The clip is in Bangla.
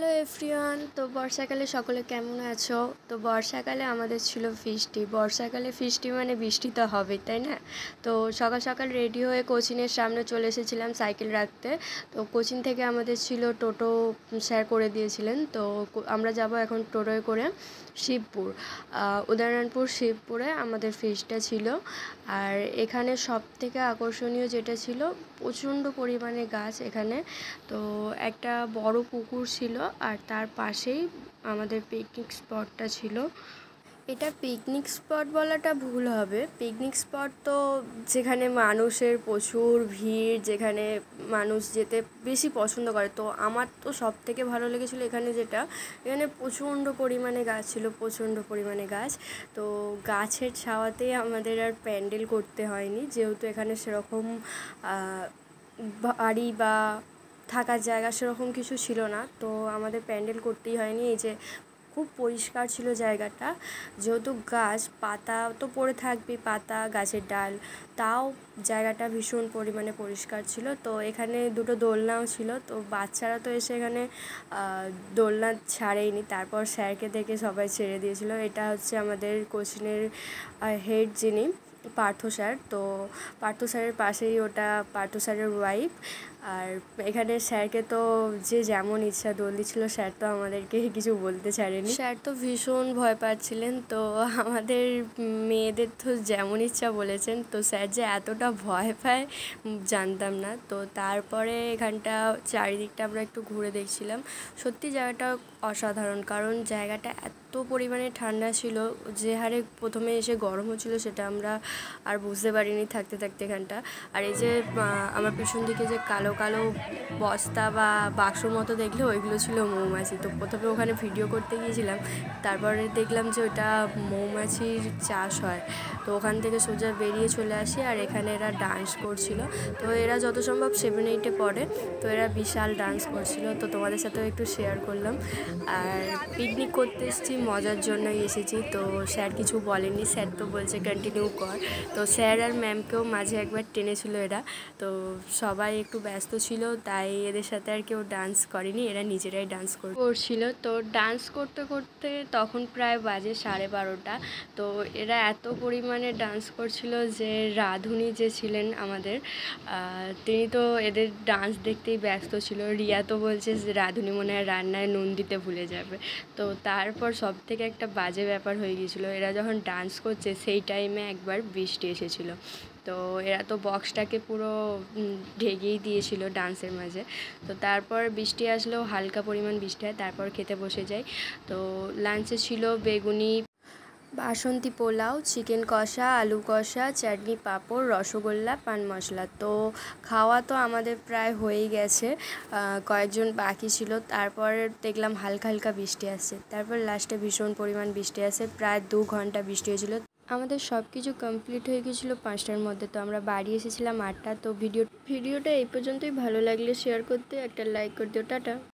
Hello everyone. তো বর্ষাকালে সকলে কেমন আছো? তো বর্ষাকালে আমাদের ছিল ফিস্টি। বর্ষাকালে ফিস্টি মানে বৃষ্টি তো হবেই, তাই না? তো সকাল সকাল রেডি হয়ে কোচিংয়ের সামনে চলে এসেছিলাম সাইকেল রাখতে। তো কোচিং থেকে আমাদের ছিল টোটো শেয়ার করে দিয়েছিলেন। তো আমরা যাব এখন টোটোয় করে শিবপুর, উদয়নারায়ণপুর শিবপুরে আমাদের ফিস্টটা ছিল। আর এখানে সব থেকে আকর্ষণীয় যেটা ছিল, প্রচণ্ড পরিমাণে গাছ এখানে। তো একটা বড় পুকুর ছিল আর তার পাশেই আমাদের পিকনিক স্পটটা ছিল। এটা পিকনিক স্পট বলাটা ভুল হবে। পিকনিক স্পট তো যেখানে মানুষের প্রচুর ভিড়, যেখানে মানুষ যেতে বেশি পছন্দ করে। তো আমার তো সব থেকে ভালো লেগেছিলো এখানে যেটা, এখানে প্রচণ্ড পরিমাণে গাছ ছিল, প্রচণ্ড পরিমাণে গাছ। তো গাছের ছাওয়াতেই আমাদের আর প্যান্ডেল করতে হয়নি, যেহেতু এখানে সেরকম বাড়ি বা থাকার জায়গা সেরকম কিছু ছিল না। তো আমাদের প্যান্ডেল করতেই হয়নি। এই যে খুব পরিষ্কার ছিল জায়গাটা, যেহেতু গাছ পাতা তো পড়ে থাকবেই, পাতা গাছের ডাল, তাও জায়গাটা ভীষণ পরিমাণে পরিষ্কার ছিল। তো এখানে দুটো দোলনাও ছিল। তো বাচ্চারা তো এসে এখানে দোলনা ছাড়েইনি, তারপর স্যারকে দেখে সবাই ছেড়ে দিয়েছিল। এটা হচ্ছে আমাদের কোচিংয়ের হেড যিনি, পার্থ স্যার। তো পার্থ স্যারের পাশেই ওটা পার্থ স্যারের ওয়াইফ। আর এখানে স্যারকে তো যে যেমন ইচ্ছা দোল দিচ্ছিল, স্যার তো আমাদেরকে কিছু বলতে ছাড়েনি। স্যার তো ভীষণ ভয় পাচ্ছিলেন। তো আমাদের মেয়েদের তো যেমন ইচ্ছা বলেছেন। তো স্যার যে এতটা ভয় পায় জানতাম না। তো তারপরে এখানটা চারিদিকটা আমরা একটু ঘুরে দেখছিলাম। সত্যি জায়গাটা অসাধারণ, কারণ জায়গাটা এত পরিমাণে ঠান্ডা ছিল, যে হারে প্রথমে এসে গরম হচ্ছিলো সেটা আমরা আর বুঝতে পারিনি থাকতে থাকতে এখানটা। আর এই যে আমার পিছন দিকে যে কালো কালো বস্তা বা বাক্স মতো দেখলে, ওইগুলো ছিল মৌমাছি। তো প্রথমে ওখানে ভিডিও করতে গিয়েছিলাম, তারপরে দেখলাম যে ওটা মৌমাছির চাষ হয়। তো ওখান থেকে সোজা বেরিয়ে চলে আসি, আর এখানে এরা ডান্স করছিল। তো এরা যত সম্ভব 7-8-এ পড়ে। তো এরা বিশাল ডান্স করছিল, তো তোমাদের সাথেও একটু শেয়ার করলাম। আর পিকনিক করতে এসেছি, মজার জন্যই এসেছি। তো স্যার কিছু বলেনি, স্যার তো বলছে কন্টিনিউ কর। তো স্যার আর ম্যামকেও মাঝে একবার টেনেছিল এরা। তো সবাই একটু ব্যস্ত ছিল, তাই এদের সাথে আর কেউ ডান্স করেনি, এরা নিজেরাই ডান্স করছিল। তো ডান্স করতে করতে তখন প্রায় বাজে 12:30। তো এরা এত পরিমাণে ডান্স করছিল যে রাঁধুনি যে ছিলেন আমাদের, তিনি তো এদের ডান্স দেখতেই ব্যস্ত ছিল। রিয়া তো বলছে যে রাঁধুনি মনে হয় রান্নায় নুন দিতে ভুলে যাবে। তো তারপর সব থেকে একটা বাজে ব্যাপার হয়ে গিয়েছিলো, এরা যখন ডান্স করছে সেই টাইমে একবার বৃষ্টি এসেছিলো। তো এরা তো বক্সটাকে পুরো ঢেকেই দিয়েছিল ডান্সের মাঝে। তো তারপর বৃষ্টি আসলেও হালকা পরিমাণ বৃষ্টি হয়, তারপর খেতে বসে যাই। তো লাঞ্চে ছিল বেগুনি, বাসন্তী পোলাও, চিকেন কষা, আলু কষা, চাটনি, পাঁপড়, রসগোল্লা, পান মশলা। তো খাওয়া তো আমাদের প্রায় হয়েই গেছে, কয়েকজন বাকি ছিল। তারপর দেখলাম হালকা হালকা বৃষ্টি আসছে, তারপর লাস্টে ভীষণ পরিমাণ বৃষ্টি আসে, প্রায় 2 ঘন্টা বৃষ্টি হয়েছিল। আমাদের সব কিছু কমপ্লিট হয়ে গেছিলো 5টার মধ্যে। তো আমরা বাড়ি এসেছিলাম 8টা। তো ভিডিওটা এই পর্যন্তই। ভালো লাগলে শেয়ার করতে, একটা লাইক করে দিও। টাটা।